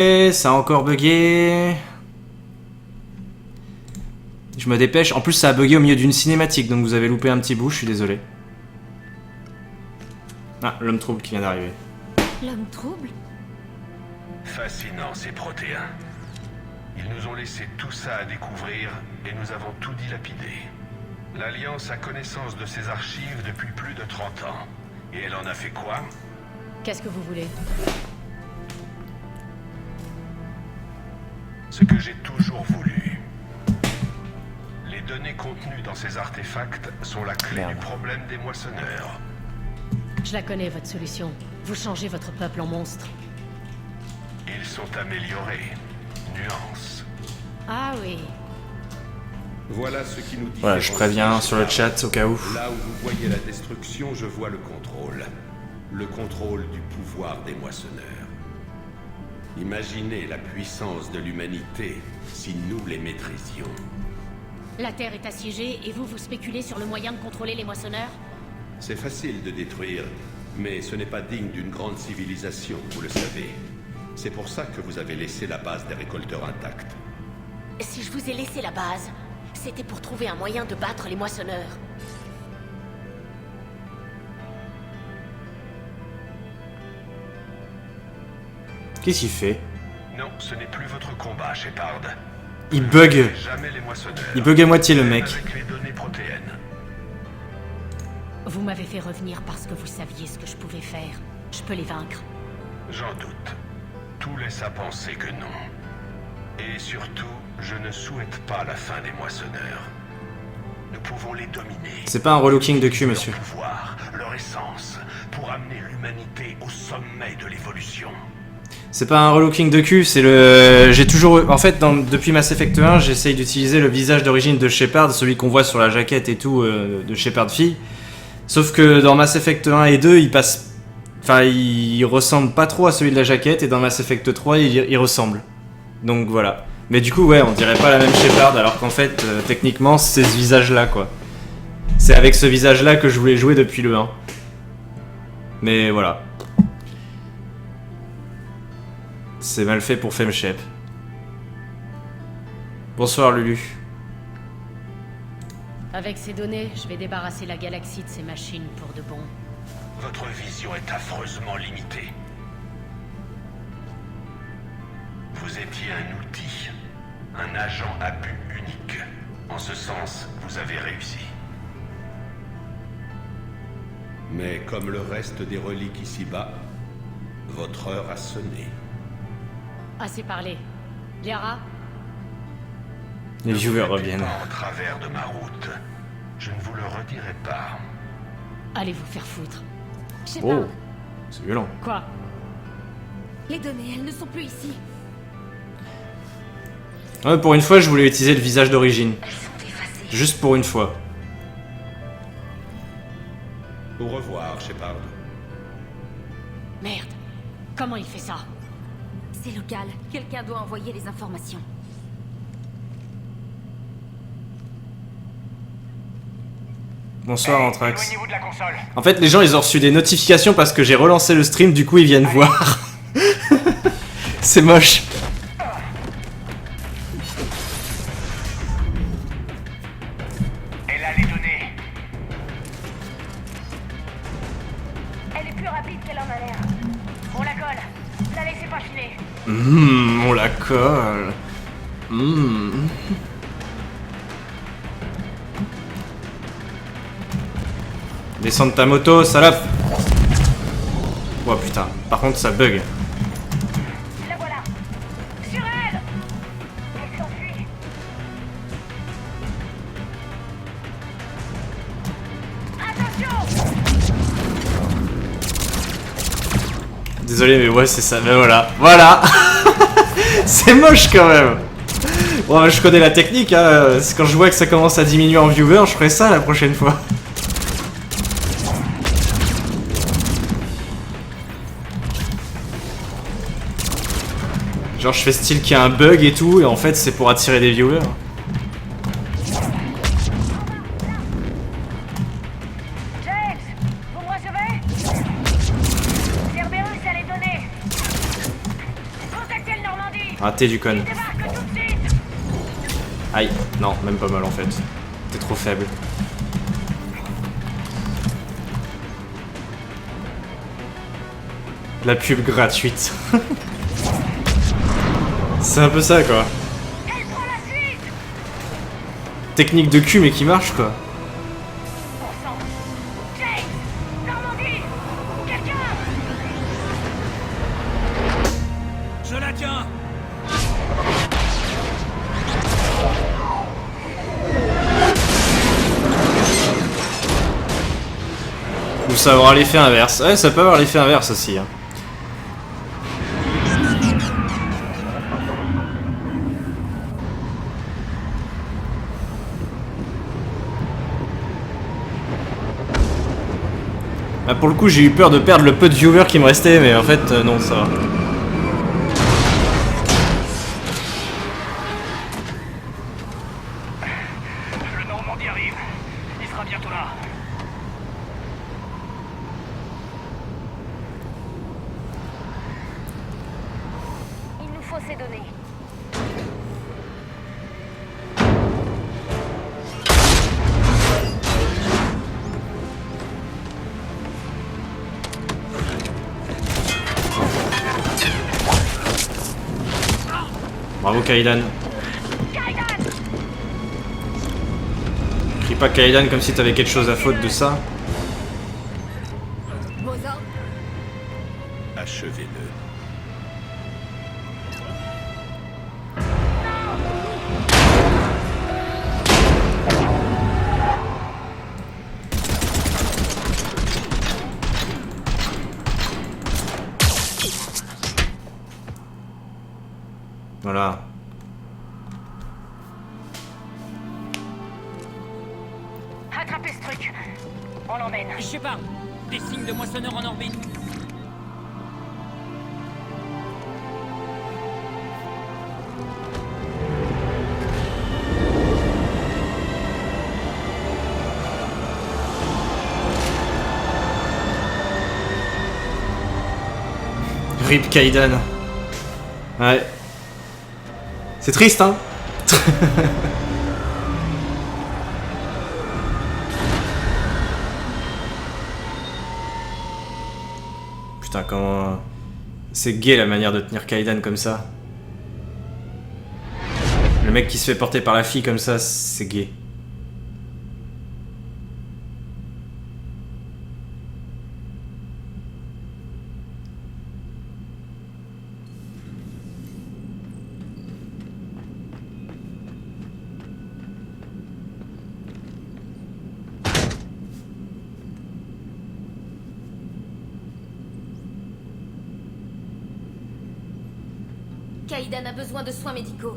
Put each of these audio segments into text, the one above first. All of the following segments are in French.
Ça a encore bugué. Je me dépêche. En plus, ça a bugué au milieu d'une cinématique, donc vous avez loupé un petit bout, je suis désolé. Ah, l'homme trouble qui vient d'arriver. L'homme trouble? Fascinant, ces protéins. Ils nous ont laissé tout ça à découvrir et nous avons tout dilapidé. L'Alliance a connaissance de ces archives depuis plus de 30 ans. Et elle en a fait quoi? Qu'est-ce que vous voulez? Ce que j'ai toujours voulu. Les données contenues dans ces artefacts sont la clé du problème des moissonneurs. Je la connais, votre solution. Vous changez votre peuple en monstre. Ils sont améliorés. Nuance. Ah oui. Voilà ce qui nous dit. Voilà, je préviens sur le chat au cas où. Là où vous voyez la destruction, je vois le contrôle. Le contrôle du pouvoir des moissonneurs. Imaginez la puissance de l'humanité si nous les maîtrisions. La Terre est assiégée et vous spéculez sur le moyen de contrôler les moissonneurs? C'est facile de détruire, mais ce n'est pas digne d'une grande civilisation, vous le savez. C'est pour ça que vous avez laissé la base des récolteurs intacte. Si je vous ai laissé la base, c'était pour trouver un moyen de battre les moissonneurs. Qu'est-ce qu'il fait? Non, ce n'est plus votre combat, Shepard. Il bug. Jamais les moissonneurs. Il bug à moitié le mec. Avec les données protéennes. Vous m'avez fait revenir parce que vous saviez ce que je pouvais faire. Je peux les vaincre. J'en doute. Tout laisse à penser que non. Et surtout, je ne souhaite pas la fin des moissonneurs. Nous pouvons les dominer. C'est pas un relooking de cul, monsieur. Leur pouvoir, leur essence, pour amener l'humanité au sommet de l'évolution. C'est pas un relooking de cul, c'est le... J'ai toujours... En fait, depuis Mass Effect 1, j'essaye d'utiliser le visage d'origine de Shepard, celui qu'on voit sur la jaquette et tout, de Shepard fille. Sauf que dans Mass Effect 1 et 2, il passe... Enfin, il ressemble pas trop à celui de la jaquette, et dans Mass Effect 3, il ressemble. Donc voilà. Mais du coup, ouais, on dirait pas la même Shepard, alors qu'en fait, techniquement, c'est ce visage-là, quoi. C'est avec ce visage-là que je voulais jouer depuis le 1. Mais voilà. C'est mal fait pour Femshep. Bonsoir Lulu. Avec ces données, je vais débarrasser la galaxie de ces machines pour de bon. Votre vision est affreusement limitée. Vous étiez un outil, un agent à but unique. En ce sens, vous avez réussi. Mais comme le reste des reliques ici-bas, votre heure a sonné. Assez parlé. Liara? Les viewers Ne vous mettez reviennent. pas en travers de ma route. Je ne vous le redirai pas. Allez vous faire foutre. Oh, c'est violent. Quoi? Les données, elles ne sont plus ici. Ouais, pour une fois, je voulais utiliser le visage d'origine. Elles sont effacées. Juste pour une fois. Au revoir, Shepard. Merde. Comment il fait ça? C'est local. Quelqu'un doit envoyer les informations. Bonsoir Anthrax. Éloignez-vous de la console. En fait, les gens, ils ont reçu des notifications parce que j'ai relancé le stream, du coup, ils viennent voir. C'est moche. Elle a les données. Elle est plus rapide qu'elle en a l'air. On la colle. La laissez pas filer. On la colle. Descends de ta moto, salope. Oh putain, par contre ça bug. La voilà. Sur elle. Elle s'enfuit. Attention. Désolé mais ouais c'est ça, mais voilà. Voilà. C'est moche quand même. Bon je connais la technique, hein. Quand je vois que ça commence à diminuer en viewer, je ferai ça la prochaine fois. Genre je fais style qu'il y a un bug et tout, et en fait c'est pour attirer des viewers. James, vous me recevez? Cerberus a les données. Contactez le Normandy. Raté du con. Débarque tout de suite. Aïe, non, même pas mal en fait. T'es trop faible. La pub gratuite. C'est un peu ça quoi. Elle prend la suite. Technique de cul mais qui marche quoi. Bon sang. James, Normandie, quelqu'un. Je la tiens. Ou ça aura l'effet inverse. Ouais, ça peut avoir l'effet inverse aussi. Hein. Bah, pour le coup, j'ai eu peur de perdre le peu de viewers qui me restait, mais en fait, non, ça va. Le Normandie arrive. Il sera bientôt là. Il nous faut ces données. Bravo Kaidan. Kaidan. Crie pas Kaidan comme si t'avais quelque chose à faute de ça. Vos ordres? Achevez-le. Voilà. Attrapez ce truc. On l'emmène. Shepard, des signes de moissonneur en orbite. Rip Kaidan. Ouais. C'est triste, hein. Putain, comment... C'est gay la manière de tenir Kaidan comme ça. Le mec qui se fait porter par la fille comme ça, c'est gay. Kaidan a besoin de soins médicaux.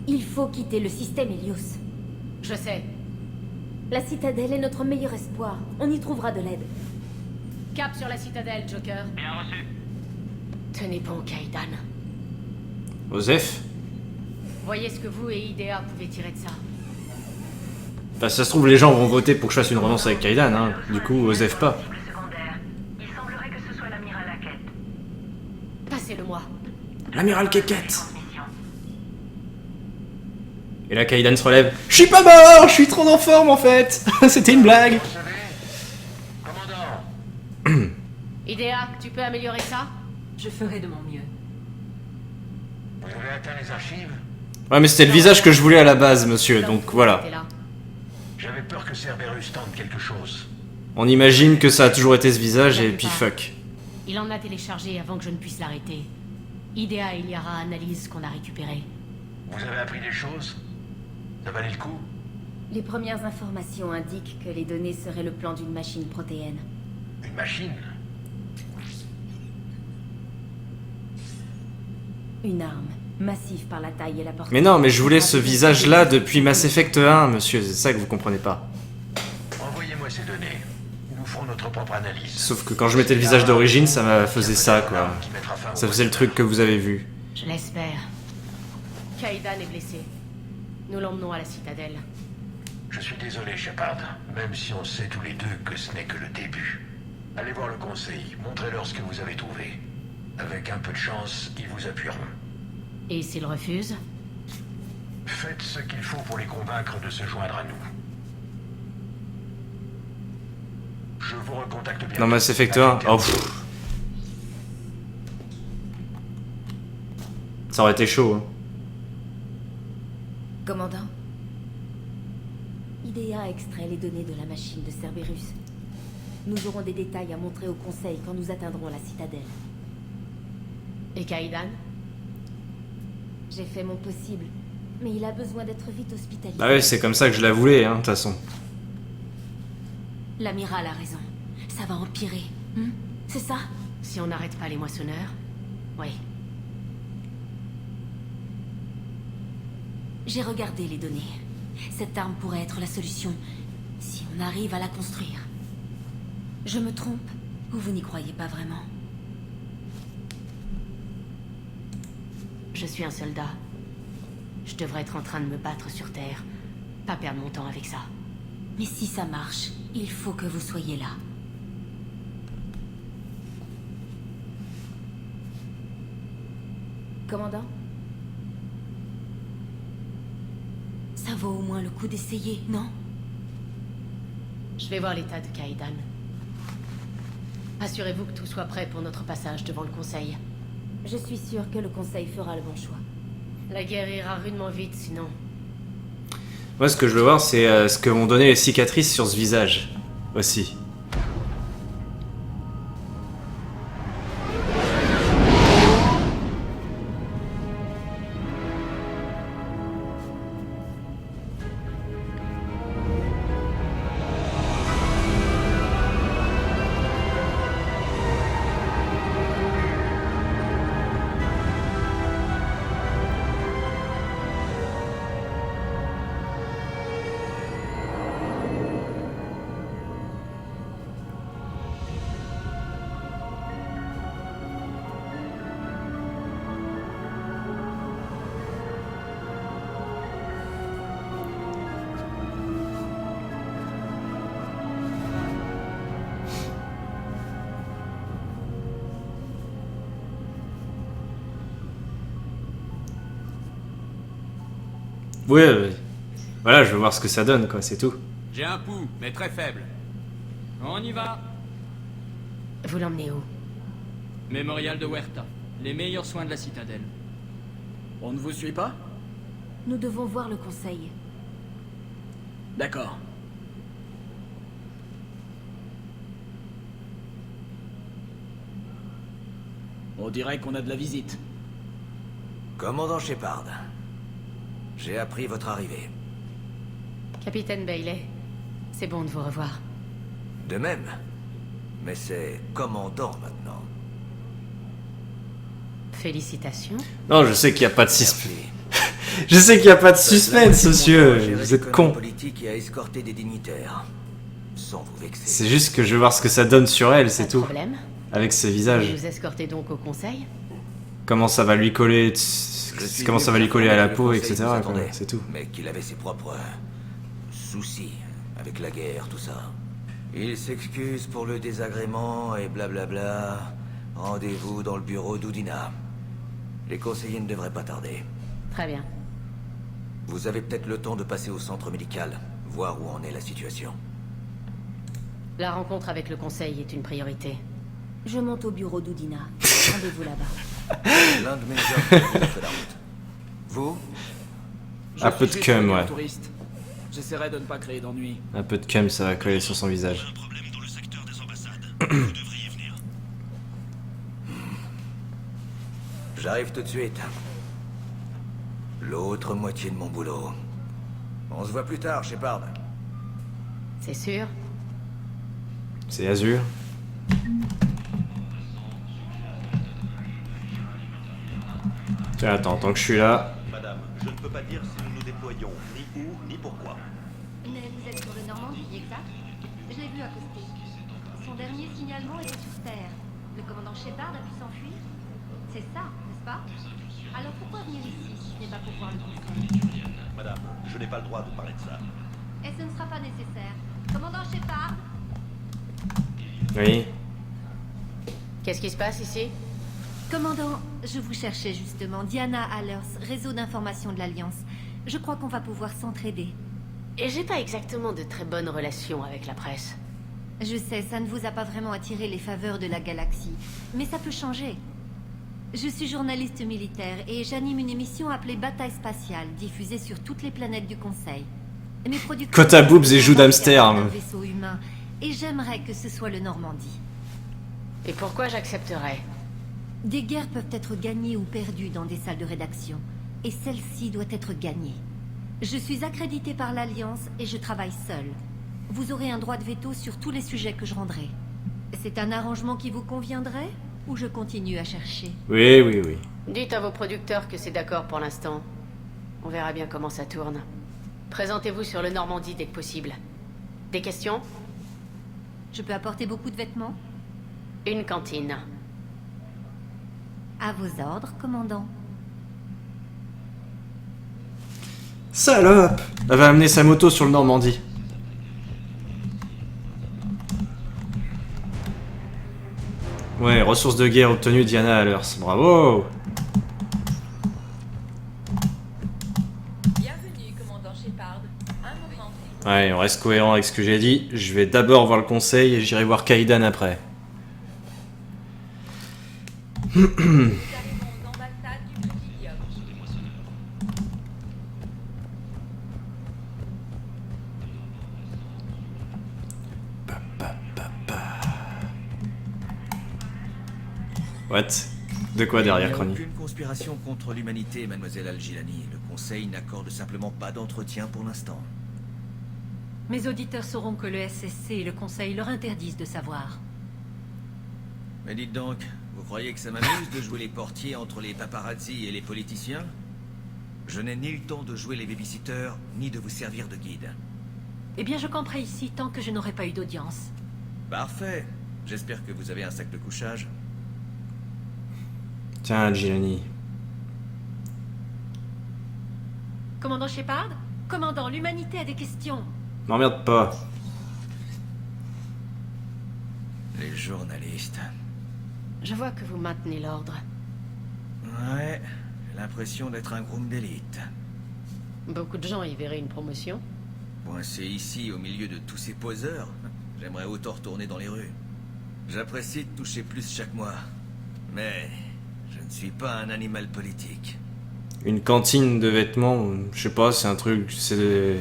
Il faut quitter le système Helios. Je sais. La citadelle est notre meilleur espoir. On y trouvera de l'aide. Cap sur la citadelle, Joker. Bien reçu. Tenez bon, Kaidan. Osef. Voyez ce que vous et Idea pouvez tirer de ça. Bah, ça se trouve, les gens vont voter pour que je fasse une renonce avec Kaidan, hein. Du coup, Osef pas. Secondaire. Il semblerait que ce soit l'amiral Hackett. Passez-le-moi. L'amiral Keket. Et là, Kaidan se relève. Je suis pas mort, je suis trop en forme en fait. C'était une blague. Vous savez, commandant, Idea, tu peux améliorer ça? Je ferai de mon mieux. vous avez atteint les archives? Ouais, mais c'était le visage que je voulais à la base, monsieur, donc voilà. T'es là. J'avais peur que Cerberus tente quelque chose. On imagine que ça a toujours été ce visage et puis fuck. Il en a téléchargé avant que je ne puisse l'arrêter. Idea et Liara analysent ce qu'on a récupéré. Vous avez appris des choses? Ça valait le coup? Les premières informations indiquent que les données seraient le plan d'une machine protéenne. Une machine? Une arme, massive par la taille et la portée. Mais non, mais je voulais ce visage-là depuis Mass Effect 1, monsieur, c'est ça que vous comprenez pas. Envoyez-moi ces données. Nous ferons notre propre analyse. Sauf que quand je mettais le visage d'origine, ça me faisait ça, quoi. Ça faisait le truc que vous avez vu. Je l'espère. Kaidan est blessé. Nous l'emmenons à la citadelle. Je suis désolé, Shepard, même si on sait tous les deux que ce n'est que le début. Allez voir le conseil, montrez-leur ce que vous avez trouvé. Avec un peu de chance, ils vous appuieront. Et s'ils refusent? Faites ce qu'il faut pour les convaincre de se joindre à nous. Je vous recontacte bientôt. Dans Mass Effect 1, oh, pff. Ça aurait été chaud. Hein. Commandant, IDEA a extrait les données de la machine de Cerberus. Nous aurons des détails à montrer au Conseil quand nous atteindrons la citadelle. Et Kaidan? J'ai fait mon possible, mais il a besoin d'être vite hospitalisé. Bah ouais, c'est comme ça que je la voulais, hein, de toute façon. L'amiral a raison. Ça va empirer. Hmm? C'est ça? Si on n'arrête pas les moissonneurs? Oui. J'ai regardé les données. Cette arme pourrait être la solution, si on arrive à la construire. Je me trompe, ou vous n'y croyez pas vraiment? Je suis un soldat. Je devrais être en train de me battre sur Terre. Pas perdre mon temps avec ça. Mais si ça marche, il faut que vous soyez là. Commandant? Ça vaut au moins le coup d'essayer, non? Je vais voir l'état de Kaidan. Assurez-vous que tout soit prêt pour notre passage devant le Conseil. Je suis sûre que le Conseil fera le bon choix. La guerre ira rudement vite, sinon. Moi, ce que je veux voir, c'est ce que m'ont donné les cicatrices sur ce visage. Aussi. Ouais, voilà, je veux voir ce que ça donne, quoi, c'est tout. J'ai un pouls, mais très faible. On y va. Vous l'emmenez où? Mémorial de Huerta. Les meilleurs soins de la citadelle. On ne vous suit pas? Nous devons voir le Conseil. D'accord. On dirait qu'on a de la visite. Commandant Shepard, j'ai appris votre arrivée. Capitaine Bailey, c'est bon de vous revoir. De même. Mais c'est commandant maintenant. Félicitations. Non, je sais qu'il n'y a pas de suspense. Merci. Je sais qu'il n'y a pas de suspense, monsieur. Vous êtes con. Politique et à escorter des dignitaires. Sans vous vexer. C'est juste que je veux voir ce que ça donne sur elle, Pas c'est de tout. problème. Avec ce Vous visage. nous escortez donc au Conseil? Comment ça va lui coller, Je comment ça va lui coller à la le peau, Conseil etc. nous quoi, attendait, c'est tout. Mais qu'il avait ses propres soucis avec la guerre, tout ça. Il s'excuse pour le désagrément et blablabla. Rendez-vous dans le bureau d'Udina. Les conseillers ne devraient pas tarder. Très bien. Vous avez peut-être le temps de passer au centre médical, voir où en est la situation. La rencontre avec le Conseil est une priorité. Je monte au bureau d'Udina. Rendez-vous là-bas. L'un de mes hommes vous fait la route. Vous? Un peu de cum, ouais. Touriste. J'essaierai de ne pas créer d'ennui. Un peu de cum, ça va coller sur son visage. J'arrive tout de suite. L'autre moitié de mon boulot. On se voit plus tard, Shepard. C'est sûr? C'est Azur. Tiens, attends, tant que je suis là. Madame, je ne peux pas dire si nous nous déployons, ni où, ni pourquoi. Mais vous êtes sur le Normandie, exact? Je l'ai vu accoster. Son dernier signalement était sur Terre. Le commandant Shepard a pu s'enfuir? C'est ça, n'est-ce pas? Alors pourquoi venir ici si ce n'est pas pour voir le Conseil? Madame, je n'ai pas le droit de parler de ça. Et ce ne sera pas nécessaire. Commandant Shepard? Oui. Qu'est-ce qui se passe ici? Commandant, je vous cherchais justement. Diana Allers, réseau d'information de l'Alliance. Je crois qu'on va pouvoir s'entraider. Et j'ai pas exactement de très bonnes relations avec la presse. Je sais, ça ne vous a pas vraiment attiré les faveurs de la galaxie. Mais ça peut changer. Je suis journaliste militaire et j'anime une émission appelée Bataille Spatiale, diffusée sur toutes les planètes du Conseil. Mes producteurs... Quota boobs et joues d'hamster. un vaisseau humain, et j'aimerais que ce soit le Normandie. Et pourquoi j'accepterais? Des guerres peuvent être gagnées ou perdues dans des salles de rédaction, et celle-ci doit être gagnée. Je suis accrédité par l'Alliance et je travaille seul. Vous aurez un droit de veto sur tous les sujets que je rendrai. C'est un arrangement qui vous conviendrait, ou je continue à chercher? Oui, oui, oui. Dites à vos producteurs que c'est d'accord pour l'instant. On verra bien comment ça tourne. Présentez-vous sur le Normandie dès que possible. Des questions? Je peux apporter beaucoup de vêtements? Une cantine. À vos ordres, commandant. Salope! Elle va amener sa moto sur le Normandie. Ouais, ressources de guerre obtenues Diana Allers. Bravo! Bienvenue, commandant Shepard. Un moment. Ouais, on reste cohérent avec ce que j'ai dit. Je vais d'abord voir le conseil et j'irai voir Kaidan après. Nous arrivons aux ambassades du Presidium. What? De quoi derrière, Il n'y a Crony? aucune conspiration contre l'humanité, mademoiselle Al-Gilani. Le Conseil n'accorde simplement pas d'entretien pour l'instant. Mes auditeurs sauront que le SSC et le Conseil leur interdisent de savoir. Mais dites donc, vous croyez que ça m'amuse de jouer les portiers entre les paparazzi et les politiciens? Je n'ai ni le temps de jouer les babysitters, ni de vous servir de guide. Eh bien, je camperai ici tant que je n'aurai pas eu d'audience. Parfait. J'espère que vous avez un sac de couchage. Tiens, Gilani. Commandant Shepard? Commandant, l'humanité a des questions. M'emmerde pas. Les journalistes. Je vois que vous maintenez l'ordre. Ouais, j'ai l'impression d'être un groom d'élite. Beaucoup de gens y verraient une promotion. Coincé ici au milieu de tous ces poseurs, j'aimerais autant retourner dans les rues. J'apprécie de toucher plus chaque mois. Mais je ne suis pas un animal politique. Une cantine de vêtements, je sais pas, c'est un truc, c'est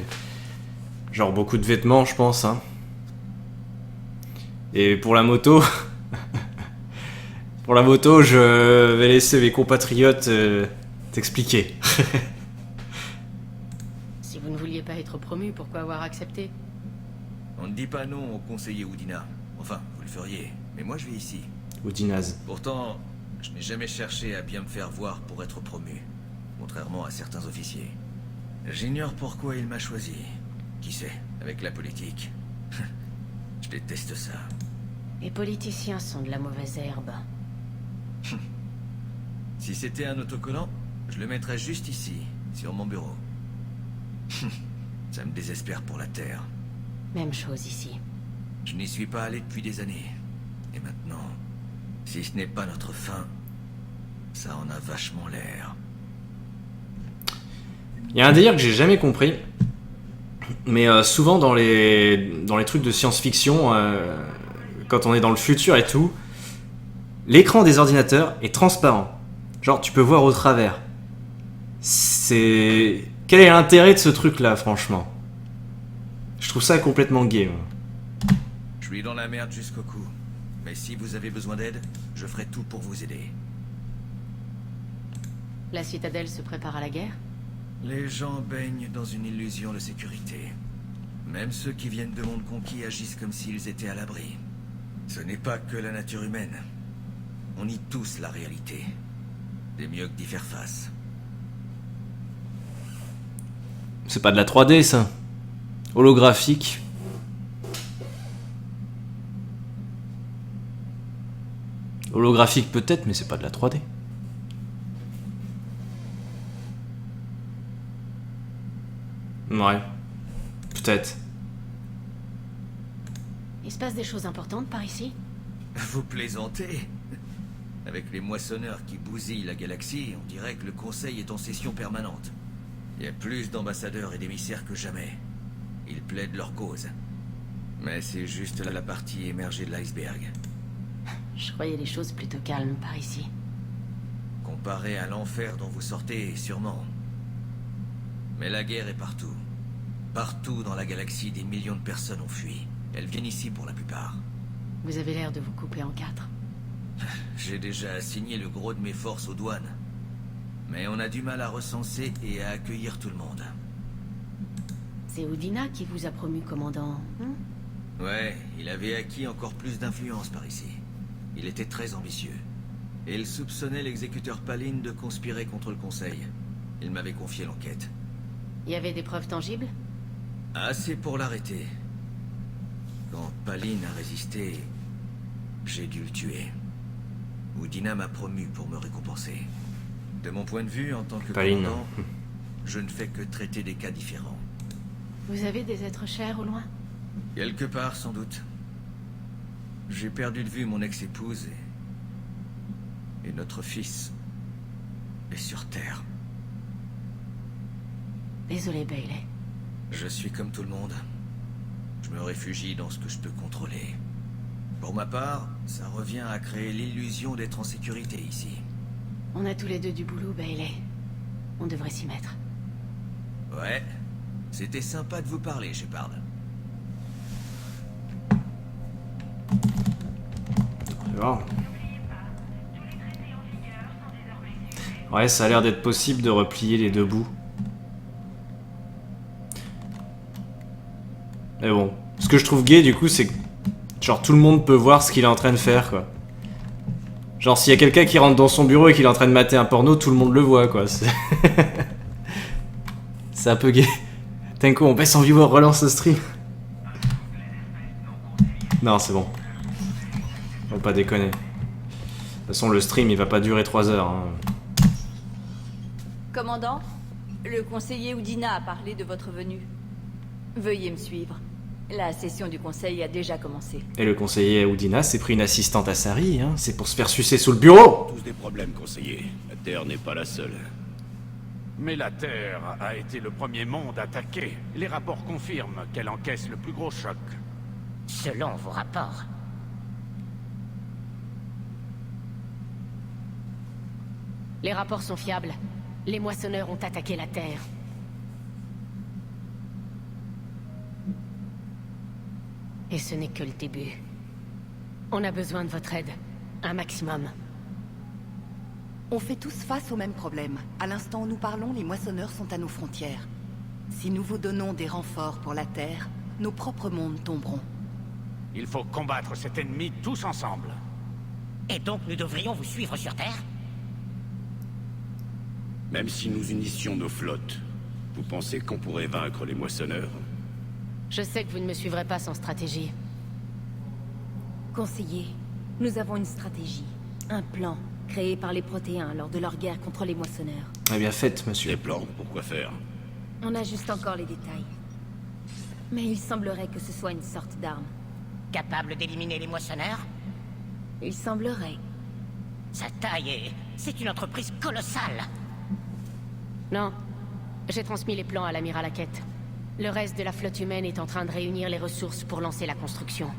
genre beaucoup de vêtements, je pense, hein. Et pour la moto, pour la moto, je vais laisser mes compatriotes t'expliquer. Si vous ne vouliez pas être promu, pourquoi avoir accepté? On ne dit pas non au conseiller Udina. Enfin, vous le feriez, mais moi je vis ici. Ou Dinaz. Pourtant, je n'ai jamais cherché à bien me faire voir pour être promu, contrairement à certains officiers. J'ignore pourquoi il m'a choisi. Qui sait, avec la politique. Je déteste ça. Les politiciens sont de la mauvaise herbe. Si c'était un autocollant, je le mettrais juste ici, sur mon bureau. Ça me désespère pour la Terre. Même chose ici. Je n'y suis pas allé depuis des années. Et maintenant, si ce n'est pas notre fin, ça en a vachement l'air. Il y a un délire que j'ai jamais compris, mais souvent dans les trucs de science-fiction, quand on est dans le futur et tout, l'écran des ordinateurs est transparent. Genre, tu peux voir au travers. C'est... Quel est l'intérêt de ce truc-là, franchement? Je trouve ça complètement gay, moi. Je suis dans la merde jusqu'au cou. Mais si vous avez besoin d'aide, je ferai tout pour vous aider. La citadelle se prépare à la guerre? Les gens baignent dans une illusion de sécurité. Même ceux qui viennent de mondes conquis agissent comme s'ils étaient à l'abri. Ce n'est pas que la nature humaine. On nie tous la réalité. Des mieux que d'y faire face. C'est pas de la 3D, ça. Holographique. Holographique peut-être, mais c'est pas de la 3D. Ouais. Peut-être. Il se passe des choses importantes par ici? Vous plaisantez? Avec les moissonneurs qui bousillent la galaxie, on dirait que le Conseil est en session permanente. Il y a plus d'ambassadeurs et d'émissaires que jamais. Ils plaident leur cause. Mais c'est juste la partie émergée de l'iceberg. Je croyais les choses plutôt calmes par ici. Comparé à l'enfer dont vous sortez, sûrement. Mais la guerre est partout. Partout dans la galaxie, des millions de personnes ont fui. Elles viennent ici pour la plupart. Vous avez l'air de vous couper en quatre. J'ai déjà assigné le gros de mes forces aux douanes. Mais on a du mal à recenser et à accueillir tout le monde. C'est Udina qui vous a promu commandant, hein? Ouais, il avait acquis encore plus d'influence par ici. Il était très ambitieux. Et il soupçonnait l'exécuteur Paline de conspirer contre le Conseil. Il m'avait confié l'enquête. Il y avait des preuves tangibles? Assez pour l'arrêter. Quand Paline a résisté, j'ai dû le tuer. Udina m'a promu pour me récompenser. De mon point de vue, en tant que Paline. commandant, je ne fais que traiter des cas différents. Vous avez des êtres chers au loin? Quelque part, sans doute. J'ai perdu de vue mon ex-épouse et notre fils est sur Terre. Désolé, Bailey. Je suis comme tout le monde. Je me réfugie dans ce que je peux contrôler. Pour ma part, ça revient à créer l'illusion d'être en sécurité ici. On a tous les deux du boulot, Bailey. On devrait s'y mettre. Ouais. C'était sympa de vous parler, Shepard. C'est bon. Ouais, ça a l'air d'être possible de replier les deux bouts. Mais bon, ce que je trouve gay du coup, c'est que genre tout le monde peut voir ce qu'il est en train de faire, quoi. Genre s'il y a quelqu'un qui rentre dans son bureau et qu'il est en train de mater un porno, tout le monde le voit, quoi. C'est c'est un peu gay. D'un coup, on baisse en viewer, relance le stream. Non, c'est bon. Faut pas déconner. De toute façon, le stream, il va pas durer 3 heures. Hein. Commandant, le conseiller Udina a parlé de votre venue. Veuillez me suivre. La session du conseil a déjà commencé. Et le conseiller Udina s'est pris une assistante à Sari, hein. C'est pour se faire sucer sous le bureau. Tous des problèmes, conseiller. La Terre n'est pas la seule. Mais la Terre a été le premier monde attaqué. Les rapports confirment qu'elle encaisse le plus gros choc. Selon vos rapports. Les rapports sont fiables. Les moissonneurs ont attaqué la Terre. Et ce n'est que le début. On a besoin de votre aide. Un maximum. On fait tous face au même problème. À l'instant où nous parlons, les moissonneurs sont à nos frontières. Si nous vous donnons des renforts pour la Terre, nos propres mondes tomberont. Il faut combattre cet ennemi tous ensemble. Et donc nous devrions vous suivre sur Terre? Même si nous unissions nos flottes, vous pensez qu'on pourrait vaincre les moissonneurs? Je sais que vous ne me suivrez pas sans stratégie. Conseiller, nous avons une stratégie, un plan, créé par les Protéens lors de leur guerre contre les moissonneurs. Eh bien faites, monsieur. Des plans, pourquoi faire? On ajuste encore les détails. Mais il semblerait que ce soit une sorte d'arme. Capable d'éliminer les moissonneurs? Il semblerait. Sa taille est... c'est une entreprise colossale. Non. J'ai transmis les plans à l'amiral Hackett. Le reste de la flotte humaine est en train de réunir les ressources pour lancer la construction.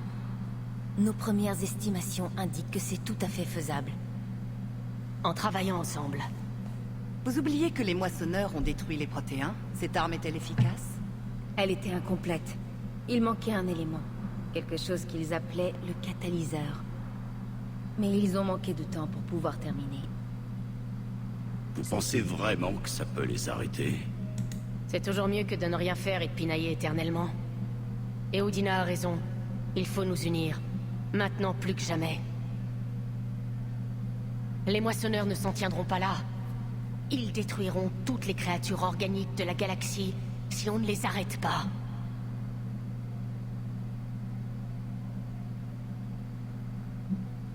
Nos premières estimations indiquent que c'est tout à fait faisable. En travaillant ensemble. Vous oubliez que les moissonneurs ont détruit les Protéens? Cette arme est-elle efficace? Elle était incomplète. Il manquait un élément. Quelque chose qu'ils appelaient le catalyseur. Mais ils ont manqué de temps pour pouvoir terminer. Vous pensez vraiment que ça peut les arrêter? C'est toujours mieux que de ne rien faire et de pinailler éternellement. Et Udina a raison. Il faut nous unir. Maintenant plus que jamais. Les moissonneurs ne s'en tiendront pas là. Ils détruiront toutes les créatures organiques de la galaxie si on ne les arrête pas.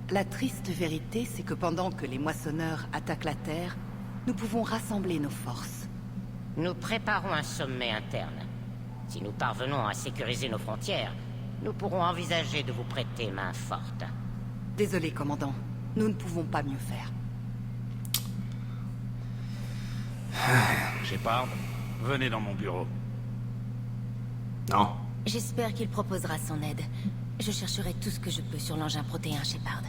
La triste vérité, c'est que pendant que les moissonneurs attaquent la Terre, nous pouvons rassembler nos forces. Nous préparons un sommet interne. Si nous parvenons à sécuriser nos frontières, nous pourrons envisager de vous prêter main forte. Désolé, commandant. Nous ne pouvons pas mieux faire. Shepard, venez dans mon bureau. Non. J'espère qu'il proposera son aide. Je chercherai tout ce que je peux sur l'engin protéin Shepard.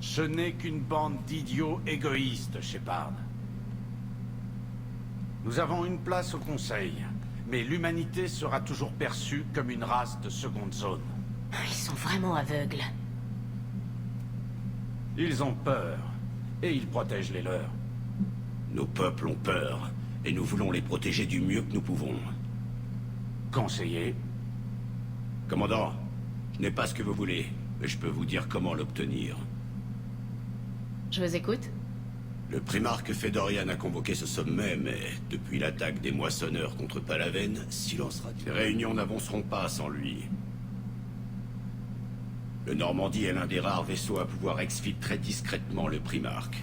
Ce n'est qu'une bande d'idiots égoïstes, Shepard. Nous avons une place au Conseil, mais l'humanité sera toujours perçue comme une race de seconde zone. Ils sont vraiment aveugles. Ils ont peur, et ils protègent les leurs. Nos peuples ont peur, et nous voulons les protéger du mieux que nous pouvons. Conseiller? Commandant, je n'ai pas ce que vous voulez, mais je peux vous dire comment l'obtenir. Je vous écoute. Le primarque Fedorian a convoqué ce sommet, mais depuis l'attaque des moissonneurs contre Palaven, silence radio. Les réunions n'avanceront pas sans lui. Le Normandie est l'un des rares vaisseaux à pouvoir exfiltrer discrètement le primarque.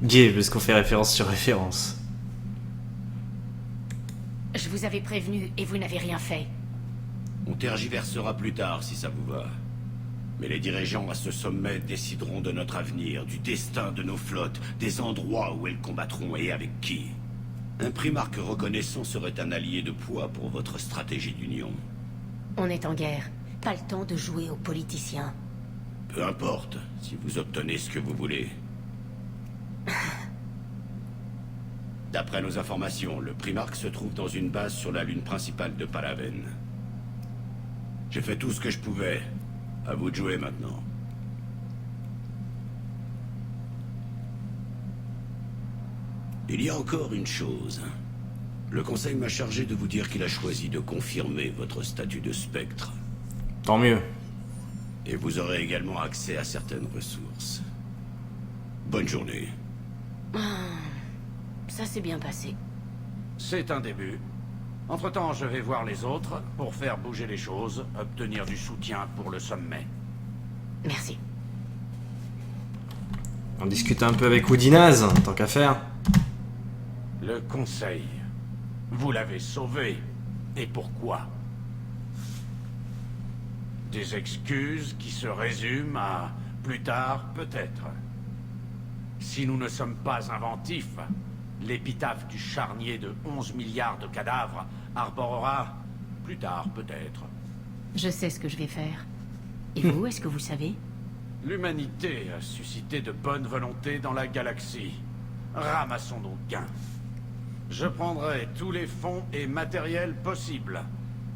Gay, parce qu'on fait référence sur référence. Je vous avais prévenu et vous n'avez rien fait. On tergiversera plus tard si ça vous va. Mais les dirigeants à ce sommet décideront de notre avenir, du destin de nos flottes, des endroits où elles combattront et avec qui. Un primarque reconnaissant serait un allié de poids pour votre stratégie d'union. On est en guerre. Pas le temps de jouer aux politiciens. Peu importe, si vous obtenez ce que vous voulez. D'après nos informations, le primarque se trouve dans une base sur la lune principale de Palaven. J'ai fait tout ce que je pouvais. À vous de jouer maintenant. Il y a encore une chose. Le Conseil m'a chargé de vous dire qu'il a choisi de confirmer votre statut de spectre. Tant mieux. Et vous aurez également accès à certaines ressources. Bonne journée. Ça s'est bien passé. C'est un début. Entre-temps, je vais voir les autres pour faire bouger les choses, obtenir du soutien pour le sommet. Merci. On discute un peu avec Oudinaz, tant qu'à faire. Le Conseil. Vous l'avez sauvé. Et pourquoi? Des excuses qui se résument à « plus tard, peut-être ». Si nous ne sommes pas inventifs, l'épitaphe du charnier de 11 milliards de cadavres arborera « plus tard, peut-être ». Je sais ce que je vais faire. Et vous, est-ce que vous savez? L'humanité a suscité de bonne volonté dans la galaxie. Ramassons nos gains. Je prendrai tous les fonds et matériels possibles.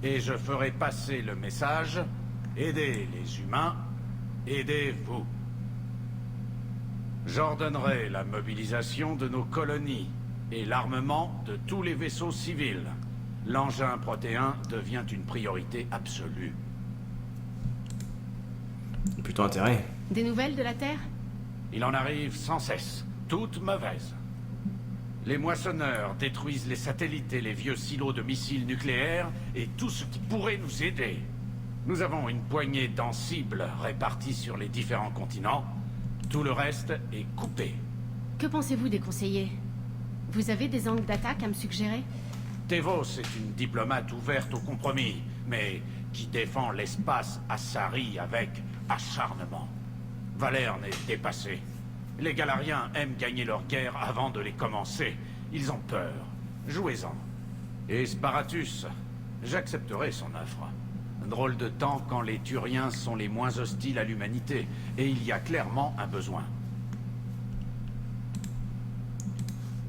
Et je ferai passer le message « Aidez les humains, aidez-vous ». J'ordonnerai la mobilisation de nos colonies et l'armement de tous les vaisseaux civils. L'engin protéin devient une priorité absolue. Plutôt intérêt. Des nouvelles de la Terre? Il en arrive sans cesse, toutes mauvaises. Les moissonneurs détruisent les satellites et les vieux silos de missiles nucléaires et tout ce qui pourrait nous aider. Nous avons une poignée d'encibles répartis sur les différents continents. Tout le reste est coupé. Que pensez-vous des conseillers? Vous avez des angles d'attaque à me suggérer? Tevos est une diplomate ouverte au compromis, mais qui défend l'espace Assari avec acharnement. Valerne est dépassé. Les Galariens aiment gagner leur guerre avant de les commencer. Ils ont peur. Jouez-en. Et Sparatus, j'accepterai son offre. Drôle de temps quand les Turiens sont les moins hostiles à l'humanité, et il y a clairement un besoin.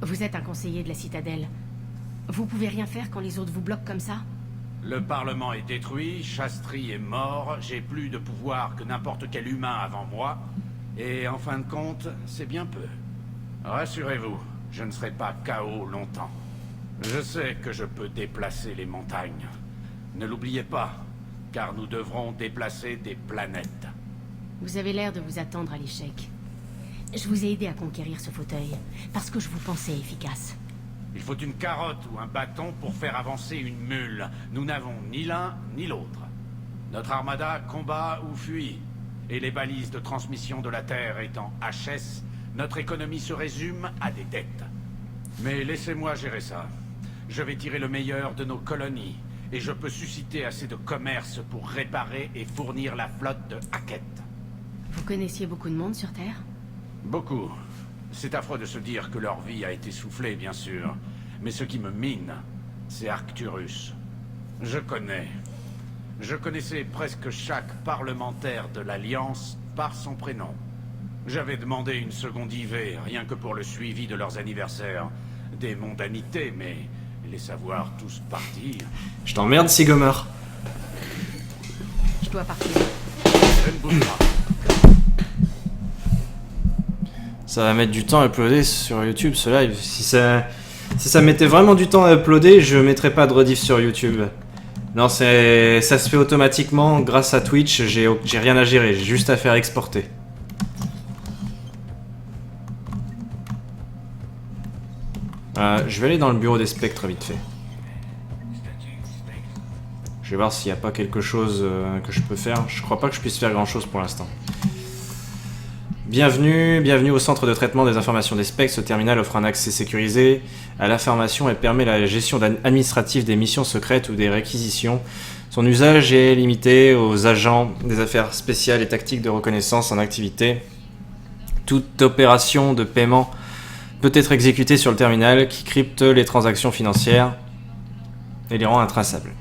Vous êtes un conseiller de la Citadelle. Vous pouvez rien faire quand les autres vous bloquent comme ça? Le Parlement est détruit, Chastry est mort, j'ai plus de pouvoir que n'importe quel humain avant moi, et en fin de compte, c'est bien peu. Rassurez-vous, je ne serai pas KO longtemps. Je sais que je peux déplacer les montagnes. Ne l'oubliez pas, car nous devrons déplacer des planètes. Vous avez l'air de vous attendre à l'échec. Je vous ai aidé à conquérir ce fauteuil, parce que je vous pensais efficace. Il faut une carotte ou un bâton pour faire avancer une mule. Nous n'avons ni l'un ni l'autre. Notre armada combat ou fuit. Et les balises de transmission de la Terre étant HS, notre économie se résume à des dettes. Mais laissez-moi gérer ça. Je vais tirer le meilleur de nos colonies, et je peux susciter assez de commerce pour réparer et fournir la flotte de Hackett. Vous connaissiez beaucoup de monde sur Terre? Beaucoup. C'est affreux de se dire que leur vie a été soufflée, bien sûr. Mais ce qui me mine, c'est Arcturus. Je connaissais presque chaque parlementaire de l'Alliance par son prénom. J'avais demandé une seconde IV, rien que pour le suivi de leurs anniversaires. Des mondanités, mais les savoir tous partir... Je t'emmerde, Sigomar. Je dois partir. Je ne bouge pas. Ça va mettre du temps à uploader sur YouTube ce live. Si ça mettait vraiment du temps à uploader, je mettrais pas de rediff sur YouTube. Non, ça se fait automatiquement grâce à Twitch, j'ai rien à gérer, j'ai juste à faire exporter. Je vais aller dans le bureau des spectres vite fait. Je vais voir s'il n'y a pas quelque chose que je peux faire. Je crois pas que je puisse faire grand chose pour l'instant. Bienvenue au centre de traitement des informations des spectres. Ce terminal offre un accès sécurisé à l'information et permet la gestion administrative des missions secrètes ou des réquisitions. Son usage est limité aux agents des affaires spéciales et tactiques de reconnaissance en activité. Toute opération de paiement peut être exécutée sur le terminal qui crypte les transactions financières et les rend intraçables.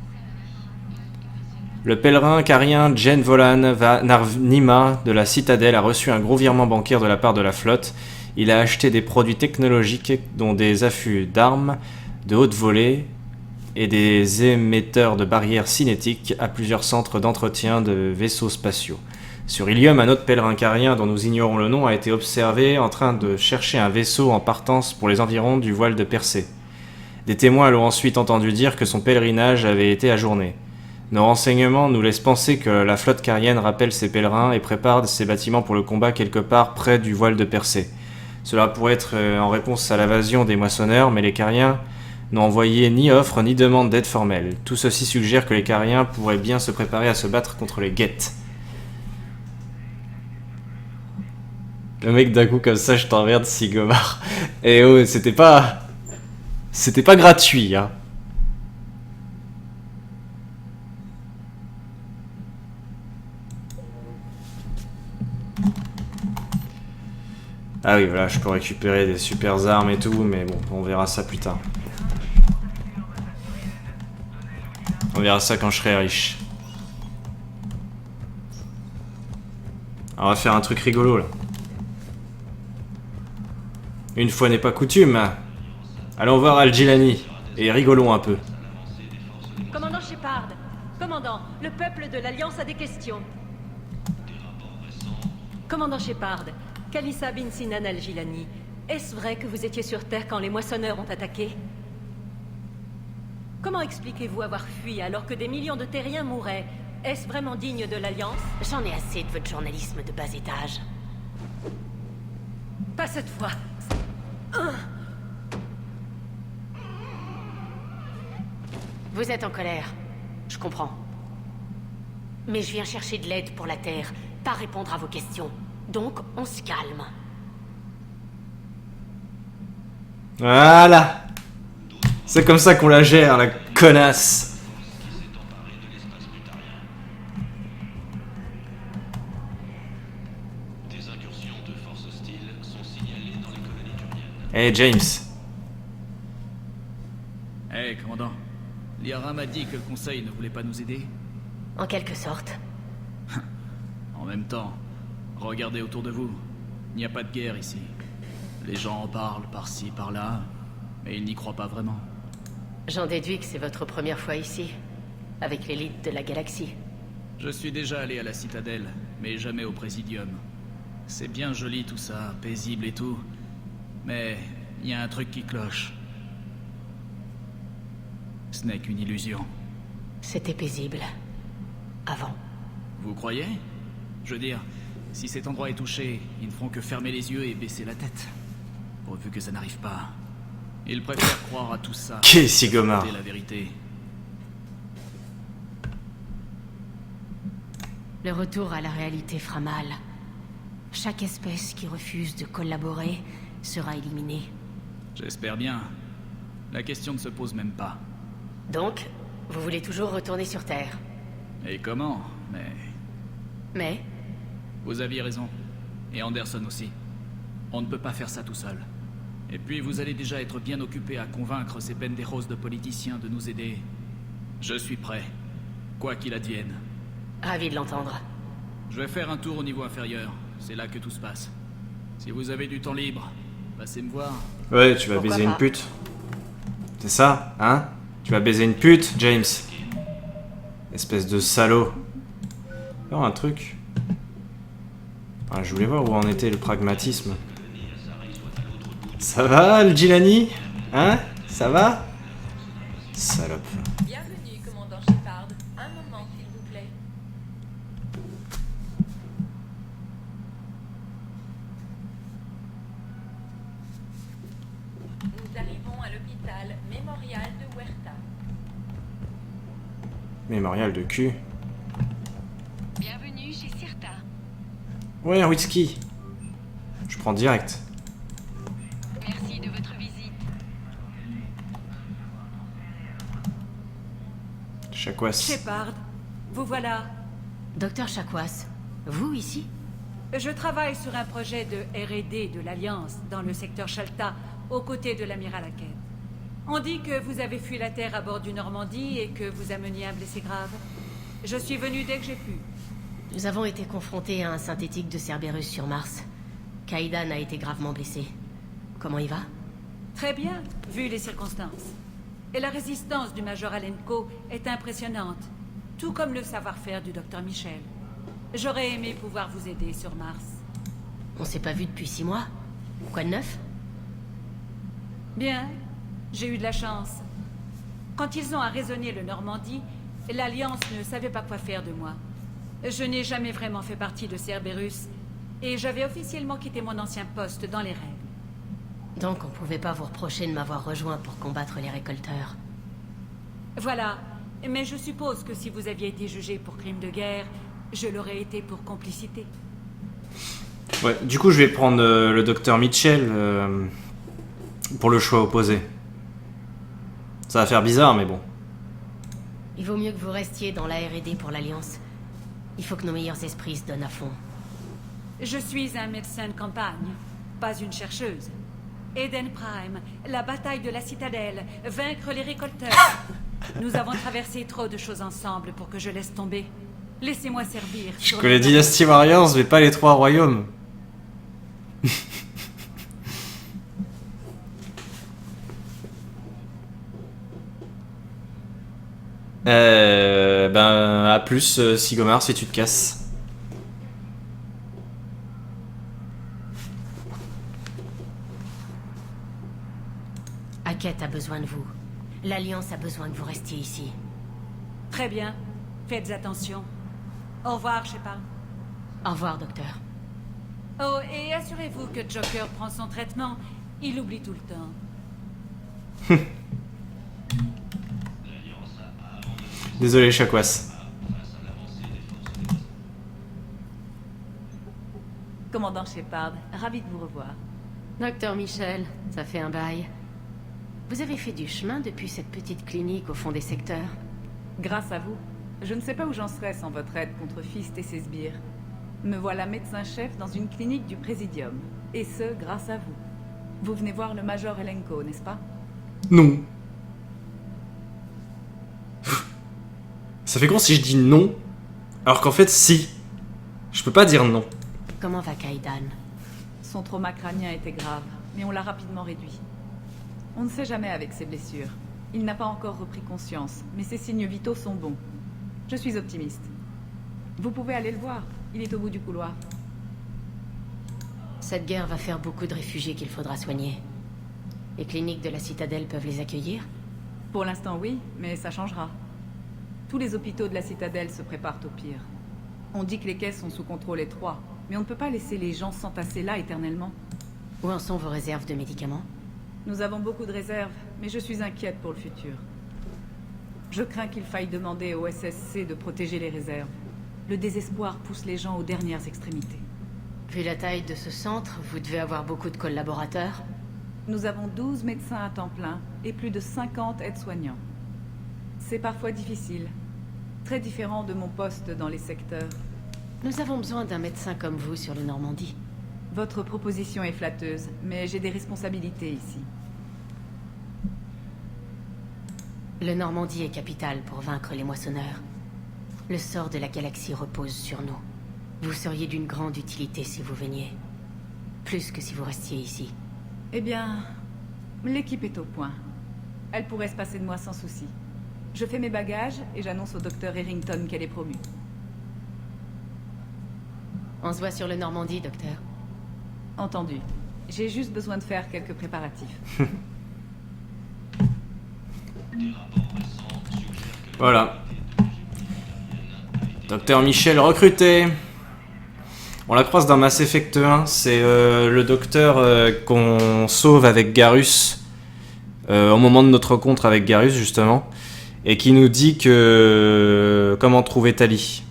Le pèlerin carien Jen Volan Narnima de la Citadelle a reçu un gros virement bancaire de la part de la flotte. Il a acheté des produits technologiques dont des affûts d'armes de haute volée et des émetteurs de barrières cinétiques à plusieurs centres d'entretien de vaisseaux spatiaux. Sur Ilium, un autre pèlerin carien dont nous ignorons le nom a été observé en train de chercher un vaisseau en partance pour les environs du voile de Persée. Des témoins l'ont ensuite entendu dire que son pèlerinage avait été ajourné. Nos renseignements nous laissent penser que la flotte carienne rappelle ses pèlerins et prépare ses bâtiments pour le combat quelque part près du voile de Persée. Cela pourrait être en réponse à l'invasion des moissonneurs, mais les cariens n'ont envoyé ni offre ni demande d'aide formelle. Tout ceci suggère que les cariens pourraient bien se préparer à se battre contre les Geth. Le mec d'un coup comme ça, je t'emmerde, Sigomar. Et oh, c'était pas gratuit, hein. Ah oui, voilà, je peux récupérer des super armes et tout, mais bon, on verra ça plus tard. On verra ça quand je serai riche. Alors, on va faire un truc rigolo, là. Une fois n'est pas coutume. Allons voir Al-Jilani, et rigolons un peu. Commandant Shepard, commandant, le peuple de l'Alliance a des questions. Commandant Shepard, Kalissa bin Sinan Al-Jilani, est-ce vrai que vous étiez sur Terre quand les moissonneurs ont attaqué? Comment expliquez-vous avoir fui alors que des millions de terriens mouraient? Est-ce vraiment digne de l'Alliance? J'en ai assez de votre journalisme de bas étage. Pas cette fois. Vous êtes en colère. Je comprends. Mais je viens chercher de l'aide pour la Terre, pas répondre à vos questions. Donc, on se calme. Voilà. C'est comme ça qu'on la gère, la connasse. Des incursions de forces hostiles sont signalées dans les colonies turiennes. Hey James. Hey, commandant. Liara m'a dit que le conseil ne voulait pas nous aider. En quelque sorte. En même temps, regardez autour de vous. Il n'y a pas de guerre ici. Les gens en parlent par-ci, par-là, mais ils n'y croient pas vraiment. J'en déduis que c'est votre première fois ici, avec l'élite de la galaxie. Je suis déjà allé à la Citadelle, mais jamais au Présidium. C'est bien joli tout ça, paisible et tout, mais il y a un truc qui cloche. Ce n'est qu'une illusion. C'était paisible. Avant. Vous croyez? Je veux dire, si cet endroit est touché, ils ne feront que fermer les yeux et baisser la tête. Pourvu que ça n'arrive pas. Ils préfèrent croire à tout ça. Qu'est Sigomar? La vérité. Le retour à la réalité fera mal. Chaque espèce qui refuse de collaborer sera éliminée. J'espère bien. La question ne se pose même pas. Donc, vous voulez toujours retourner sur Terre? Et comment? Mais Vous aviez raison. Et Anderson aussi. On ne peut pas faire ça tout seul. Et puis vous allez déjà être bien occupé à convaincre ces pendejos de politiciens de nous aider. Je suis prêt. Quoi qu'il advienne. ravi de l'entendre. Je vais faire un tour au niveau inférieur. C'est là que tout se passe. Si vous avez du temps libre, passez me voir. Ouais, tu vas Pourquoi baiser pas. une pute. C'est ça, hein? Tu vas baiser une pute, James. Espèce de salaud. Oh, un truc. Ah, je voulais voir où en était le pragmatisme. Ça va, le Gilani? Hein? Ça va? Salope. Bienvenue, commandant Shepard. Un moment, s'il vous plaît. Nous arrivons à l'hôpital mémorial de Huerta. Mémorial de cul. Bienvenue chez Cirta. Ouais, un whisky. Je prends direct. Merci de votre visite. Chakwas. Shepard, vous voilà. Docteur Chakwas, vous ici? Je travaille sur un projet de R&D de l'Alliance dans le secteur Shalta, aux côtés de l'amiral Hackett. On dit que vous avez fui la Terre à bord du Normandie et que vous ameniez un blessé grave. Je suis venu dès que j'ai pu. Nous avons été confrontés à un synthétique de Cerberus sur Mars. Kaidan a été gravement blessé. Comment il va? Très bien, vu les circonstances. Et la résistance du Major Alenko est impressionnante, tout comme le savoir-faire du Dr Michel. J'aurais aimé pouvoir vous aider sur Mars. On s'est pas vu depuis 6 mois. Quoi de neuf? Bien, j'ai eu de la chance. Quand ils ont arraisonné le Normandie, l'Alliance ne savait pas quoi faire de moi. Je n'ai jamais vraiment fait partie de Cerberus, et j'avais officiellement quitté mon ancien poste dans les règles. Donc on pouvait pas vous reprocher de m'avoir rejoint pour combattre les récolteurs. Voilà, mais je suppose que si vous aviez été jugé pour crime de guerre, je l'aurais été pour complicité. Ouais, du coup, je vais prendre le docteur Mitchell pour le choix opposé. Ça va faire bizarre, mais bon. Il vaut mieux que vous restiez dans la R&D pour l'Alliance. Il faut que nos meilleurs esprits se donnent à fond. Je suis un médecin de campagne, pas une chercheuse. Eden Prime, la bataille de la citadelle, vaincre les récolteurs. Nous avons traversé trop de choses ensemble pour que je laisse tomber. Laissez-moi servir. Je connais Dynasty Warriors, mais pas les 3 royaumes. Ben, à plus, Sigomar, si tu te casses. Hackett a besoin de vous. L'Alliance a besoin que vous restiez ici. Très bien. Faites attention. Au revoir, Shepard. Au revoir, docteur. Oh, et assurez-vous que Joker prend son traitement. Il oublie tout le temps. Désolé, Chakwas. Commandant Shepard, ravi de vous revoir. Docteur Michel, ça fait un bail. Vous avez fait du chemin depuis cette petite clinique au fond des secteurs? Grâce à vous. Je ne sais pas où j'en serais sans votre aide contre Fist et ses sbires. Me voilà médecin-chef dans une clinique du Présidium. Et ce, grâce à vous. Vous venez voir le Major Alenko, n'est-ce pas? Non. Ça fait con si je dis non, alors qu'en fait, si. Je peux pas dire non. Comment va Kaidan? Son trauma crânien était grave, mais on l'a rapidement réduit. On ne sait jamais avec ses blessures. Il n'a pas encore repris conscience, mais ses signes vitaux sont bons. Je suis optimiste. Vous pouvez aller le voir, il est au bout du couloir. Cette guerre va faire beaucoup de réfugiés qu'il faudra soigner. Les cliniques de la Citadelle peuvent les accueillir? Pour l'instant, oui, mais ça changera. Tous les hôpitaux de la Citadelle se préparent au pire. On dit que les caisses sont sous contrôle étroit, mais on ne peut pas laisser les gens s'entasser là éternellement. Où en sont vos réserves de médicaments? Nous avons beaucoup de réserves, mais je suis inquiète pour le futur. Je crains qu'il faille demander au SSC de protéger les réserves. Le désespoir pousse les gens aux dernières extrémités. Vu la taille de ce centre, vous devez avoir beaucoup de collaborateurs? Nous avons 12 médecins à temps plein et plus de 50 aides-soignants. C'est parfois difficile. Très différent de mon poste dans les secteurs. Nous avons besoin d'un médecin comme vous sur le Normandie. Votre proposition est flatteuse, mais j'ai des responsabilités ici. Le Normandie est capital pour vaincre les moissonneurs. Le sort de la galaxie repose sur nous. Vous seriez d'une grande utilité si vous veniez. Plus que si vous restiez ici. Eh bien, l'équipe est au point. Elle pourrait se passer de moi sans souci. Je fais mes bagages et j'annonce au docteur Errington qu'elle est promue. On se voit sur le Normandie, docteur. Entendu. J'ai juste besoin de faire quelques préparatifs. Voilà. Docteur Michel recruté. On la croise dans Mass Effect 1. C'est le docteur qu'on sauve avec Garrus. Au moment de notre rencontre avec Garrus, justement. Et qui nous dit que... comment trouver Tali.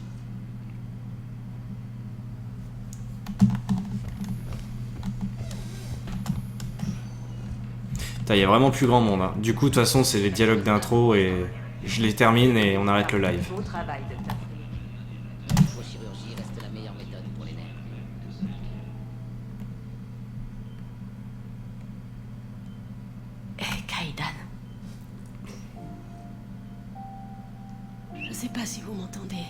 Il y a vraiment plus grand monde. Hein. Du coup, de toute façon, c'est les dialogues d'intro et je les termine et on arrête le live. Beau travail, docteur. Chirurgie reste la meilleure méthode pour les nerfs. Kaidan. Je sais pas si vous m'entendez.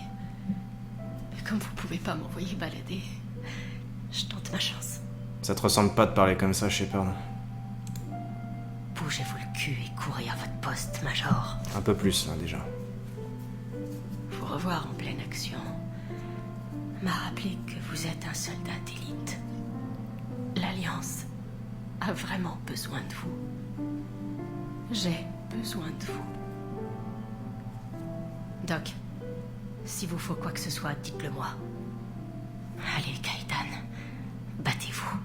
Mais comme vous pouvez pas m'envoyer balader, je tente ma chance. Ça te ressemble pas de parler comme ça, Shepard. Bougez-vous le cul et courez à votre poste, Major. Un peu plus, là, déjà. Vous revoir en pleine action m'a rappelé que vous êtes un soldat d'élite. L'Alliance a vraiment besoin de vous. J'ai besoin de vous. Doc, si vous faut quoi que ce soit, dites-le moi. Allez, Kaidan, battez-vous.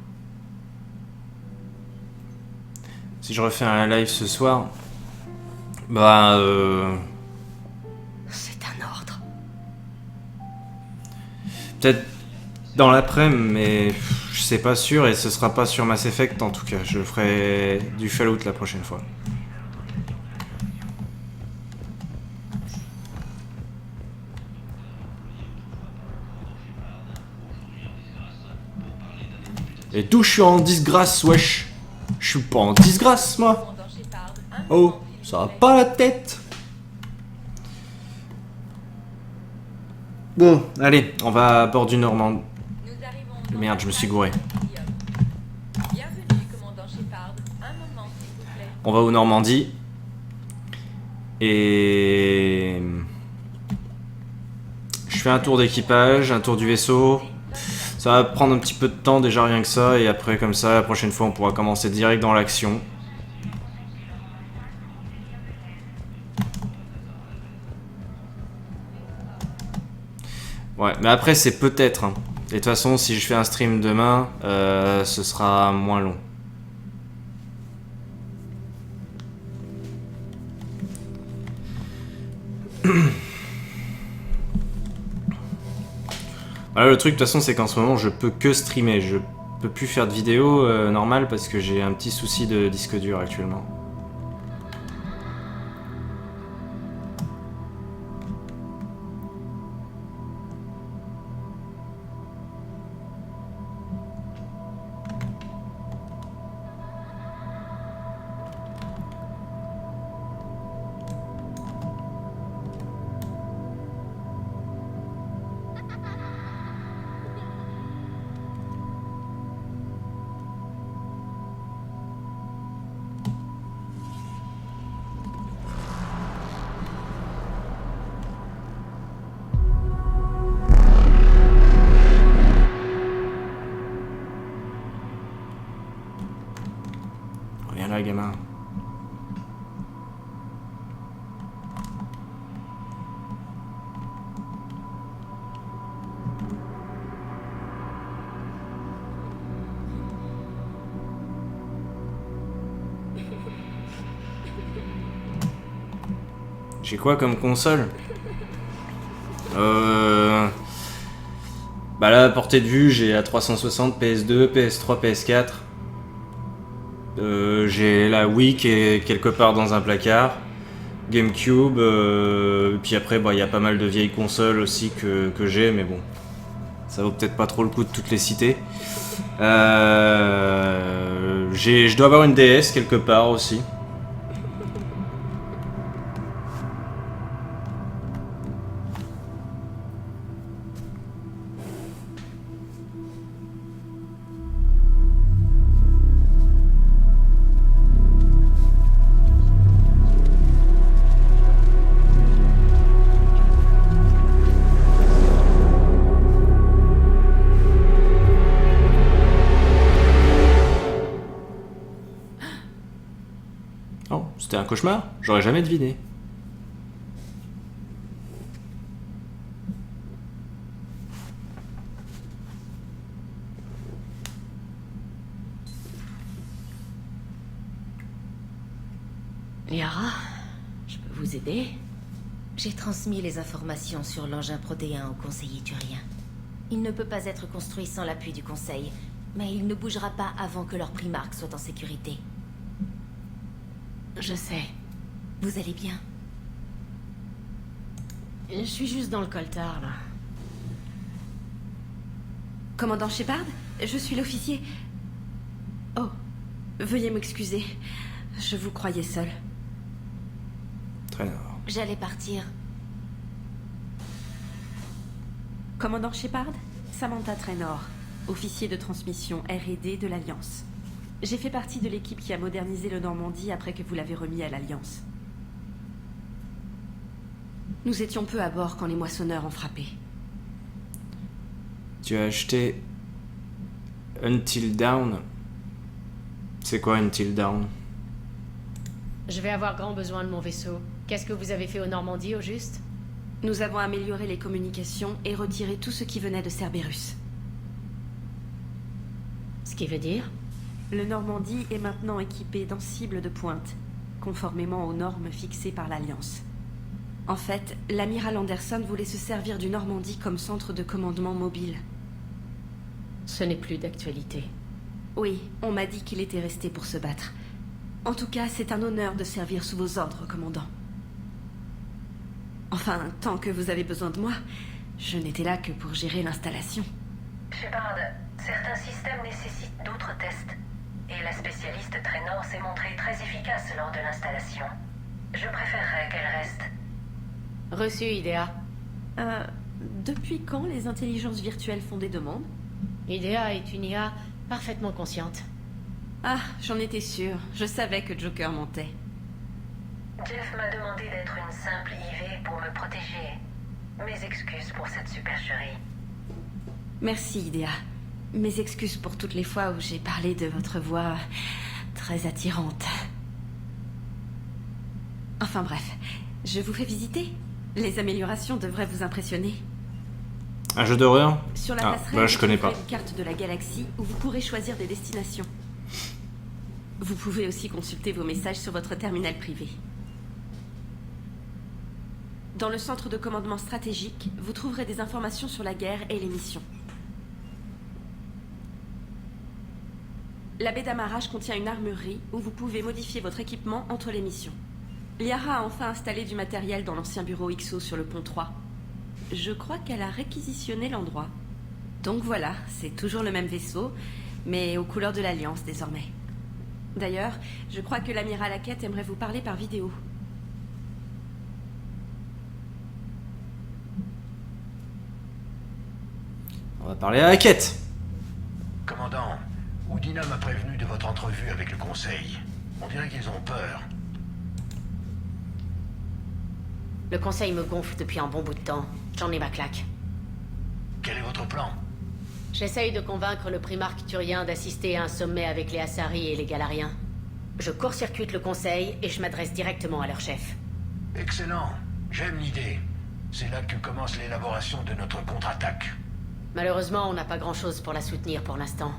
Si je refais un live ce soir, bah C'est un ordre. peut-être dans l'après-midi, mais je sais pas sûr et ce sera pas sur Mass Effect en tout cas. Je ferai du Fallout la prochaine fois. Et d'où je suis en disgrâce, wesh. Je suis pas en disgrâce, moi. Oh, ça va pas la tête. Bon, allez, on va à bord du Normand. Merde, je me suis gouré. On va au Normandie. Et... je fais un tour d'équipage, un tour du vaisseau. Ça va prendre un petit peu de temps déjà rien que ça, et après comme ça, la prochaine fois on pourra commencer direct dans l'action. Ouais, mais après c'est peut-être. Hein. Et de toute façon, si je fais un stream demain, ce sera moins long. Voilà, le truc de toute façon c'est qu'en ce moment je peux que streamer, je peux plus faire de vidéos normales parce que j'ai un petit souci de disque dur actuellement. Viens là, gamin. J'ai quoi comme console? Bah là, à portée de vue, j'ai la 360, PS2, PS3, PS4. J'ai la Wii qui est quelque part dans un placard. GameCube, puis après il y a pas mal de vieilles consoles aussi que j'ai, mais bon, ça vaut peut-être pas trop le coup de toutes les citer. Je dois avoir une DS quelque part aussi. C'était un cauchemar? J'aurais jamais deviné. Liara, je peux vous aider? J'ai transmis les informations sur l'engin protéin au conseiller turien. Il ne peut pas être construit sans l'appui du conseil, mais il ne bougera pas avant que leur primarque soit en sécurité. Je sais. Vous allez bien? Je suis juste dans le coltard, là. Commandant Shepard, je suis l'officier. Oh, veuillez m'excuser. Je vous croyais seul. Traynor. J'allais partir. Commandant Shepard, Samantha Traynor, officier de transmission R&D de l'Alliance. J'ai fait partie de l'équipe qui a modernisé le Normandie après que vous l'avez remis à l'Alliance. Nous étions peu à bord quand les moissonneurs ont frappé. Tu as acheté Until Dawn. C'est quoi Until Dawn? Je vais avoir grand besoin de mon vaisseau. Qu'est-ce que vous avez fait au Normandie, au juste? Nous avons amélioré les communications et retiré tout ce qui venait de Cerberus. Ce qui veut dire? Le Normandie est maintenant équipé d'un cible de pointe, conformément aux normes fixées par l'Alliance. En fait, l'amiral Anderson voulait se servir du Normandie comme centre de commandement mobile. Ce n'est plus d'actualité. Oui, on m'a dit qu'il était resté pour se battre. En tout cas, c'est un honneur de servir sous vos ordres, commandant. Enfin, tant que vous avez besoin de moi, je n'étais là que pour gérer l'installation. Shepard, certains systèmes nécessitent d'autres tests. Et la spécialiste Traynor s'est montrée très efficace lors de l'installation. Je préférerais qu'elle reste. Reçu, Idea. Depuis quand les intelligences virtuelles font des demandes? Idea est une IA parfaitement consciente. Ah, j'en étais sûre. Je savais que Joker mentait. Jeff m'a demandé d'être une simple IV pour me protéger. Mes excuses pour cette supercherie. Merci, Idea. Mes excuses pour toutes les fois où j'ai parlé de votre voix très attirante. Enfin bref, je vous fais visiter. Les améliorations devraient vous impressionner. Un jeu d'horreur? Sur la passerelle, je connais pas. une carte de la galaxie où vous pourrez choisir des destinations. Vous pouvez aussi consulter vos messages sur votre terminal privé. Dans le centre de commandement stratégique, vous trouverez des informations sur la guerre et les missions. La baie d'amarrage contient une armurerie où vous pouvez modifier votre équipement entre les missions. Liara a enfin installé du matériel dans l'ancien bureau XO sur le pont 3. Je crois qu'elle a réquisitionné l'endroit. Donc voilà, c'est toujours le même vaisseau, mais aux couleurs de l'Alliance désormais. D'ailleurs, je crois que l'amiral Hackett aimerait vous parler par vidéo. On va parler à Hackett. Commandant, Udina m'a prévenu de votre entrevue avec le Conseil. On dirait qu'ils ont peur. Le Conseil me gonfle depuis un bon bout de temps. J'en ai ma claque. Quel est votre plan? J'essaye de convaincre le primarque turien d'assister à un sommet avec les Asari et les Galariens. Je court-circuite le Conseil et je m'adresse directement à leur chef. Excellent. J'aime l'idée. C'est là que commence l'élaboration de notre contre-attaque. Malheureusement, on n'a pas grand-chose pour la soutenir pour l'instant.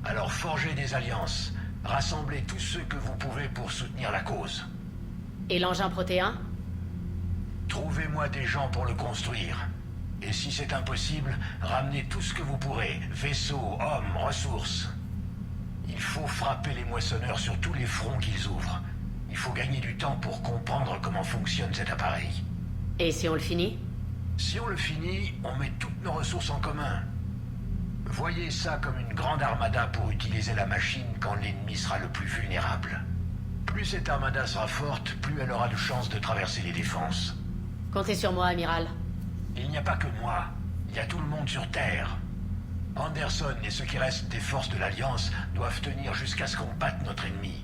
Alors forgez des alliances. Rassemblez tous ceux que vous pouvez pour soutenir la cause. Et l'engin protéin? Trouvez-moi des gens pour le construire. Et si c'est impossible, ramenez tout ce que vous pourrez. Vaisseaux, hommes, ressources. Il faut frapper les moissonneurs sur tous les fronts qu'ils ouvrent. Il faut gagner du temps pour comprendre comment fonctionne cet appareil. Et si on le finit? Si on le finit, on met toutes nos ressources en commun. Voyez ça comme une grande armada pour utiliser la machine quand l'ennemi sera le plus vulnérable. Plus cette armada sera forte, plus elle aura de chances de traverser les défenses. Comptez sur moi, amiral. Il n'y a pas que moi, il y a tout le monde sur Terre. Anderson et ceux qui restent des forces de l'Alliance doivent tenir jusqu'à ce qu'on batte notre ennemi.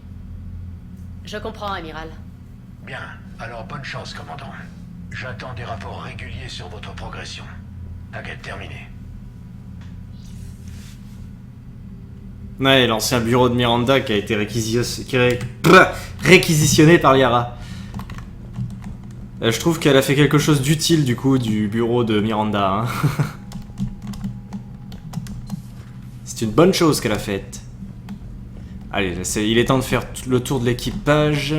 Je comprends, amiral. Bien, alors bonne chance, commandant. J'attends des rapports réguliers sur votre progression. Enquête terminée. Ouais, l'ancien bureau de Miranda qui a été réquisitionné par Liara. Je trouve qu'elle a fait quelque chose d'utile du coup du bureau de Miranda. Hein. C'est une bonne chose qu'elle a faite. Allez, il est temps de faire le tour de l'équipage.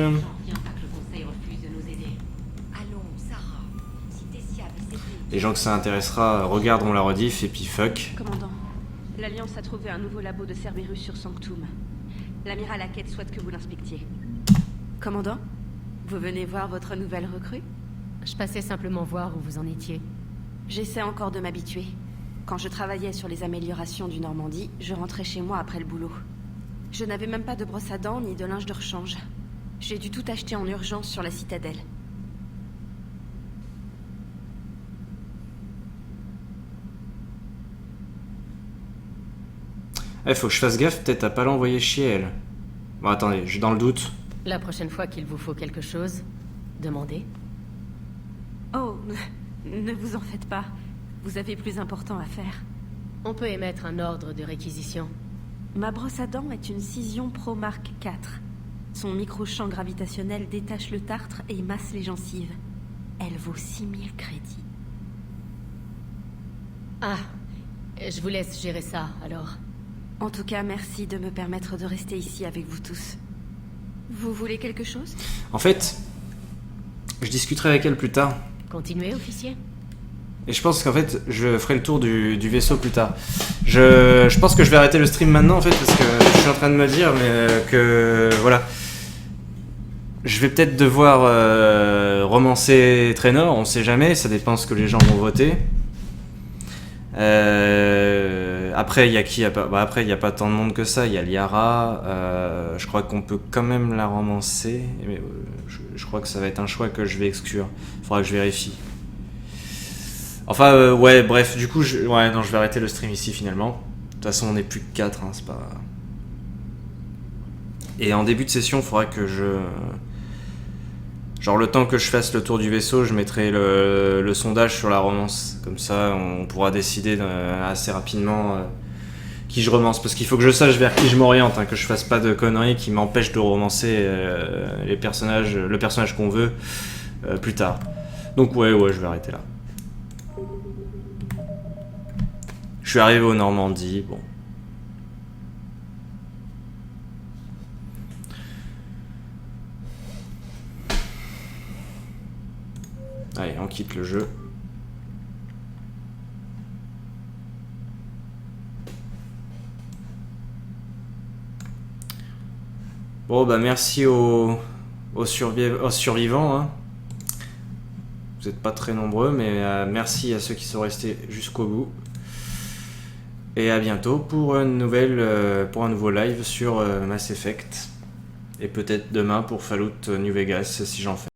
Les gens que ça intéressera regarderont la rediff et puis fuck. Commandant, l'Alliance a trouvé un nouveau labo de Cerberus sur Sanctum. L'amiral Hackett souhaite que vous l'inspectiez. Commandant, vous venez voir votre nouvelle recrue? Je passais simplement voir où vous en étiez. J'essaie encore de m'habituer. Quand je travaillais sur les améliorations du Normandie, je rentrais chez moi après le boulot. Je n'avais même pas de brosse à dents ni de linge de rechange. J'ai dû tout acheter en urgence sur la citadelle. Faut que je fasse gaffe peut-être à pas l'envoyer chier elle. Bon attendez, je suis dans le doute. La prochaine fois qu'il vous faut quelque chose, demandez. Oh, ne vous en faites pas. Vous avez plus important à faire. On peut émettre un ordre de réquisition. Ma brosse à dents est une Cision Pro Mark IV. Son micro-champ gravitationnel détache le tartre et masse les gencives. Elle vaut 6000 crédits. Ah, je vous laisse gérer ça, alors. En tout cas, merci de me permettre de rester ici avec vous tous. Vous voulez quelque chose? En fait, je discuterai avec elle plus tard. Continuez, officier. Et je pense qu'en fait, je ferai le tour du vaisseau plus tard. Je pense que je vais arrêter le stream maintenant, en fait, parce que je suis en train de me dire que... Voilà. Je vais peut-être devoir romancer Traynor, on sait jamais, ça dépend ce que les gens vont voter. Après, il y a qui? Après, il n'y a pas tant de monde que ça. Il y a Liara. Je crois qu'on peut quand même la romancer. Mais je crois que ça va être un choix que je vais exclure. Il faudra que je vérifie. Enfin, ouais, bref. Du coup, je vais arrêter le stream ici finalement. De toute façon, on n'est plus que 4. Hein, c'est pas... Et en début de session, il faudra que je... Genre le temps que je fasse le tour du vaisseau, je mettrai le sondage sur la romance. Comme ça, on pourra décider assez rapidement qui je romance. Parce qu'il faut que je sache vers qui je m'oriente, hein, que je fasse pas de conneries qui m'empêchent de romancer le personnage qu'on veut plus tard. Donc ouais, je vais arrêter là. Je suis arrivé au Normandie, bon. Allez, on quitte le jeu. Bon, bah merci aux survivants. Hein. Vous n'êtes pas très nombreux, mais merci à ceux qui sont restés jusqu'au bout. Et à bientôt pour un nouveau live sur Mass Effect. Et peut-être demain pour Fallout New Vegas, si j'en fais.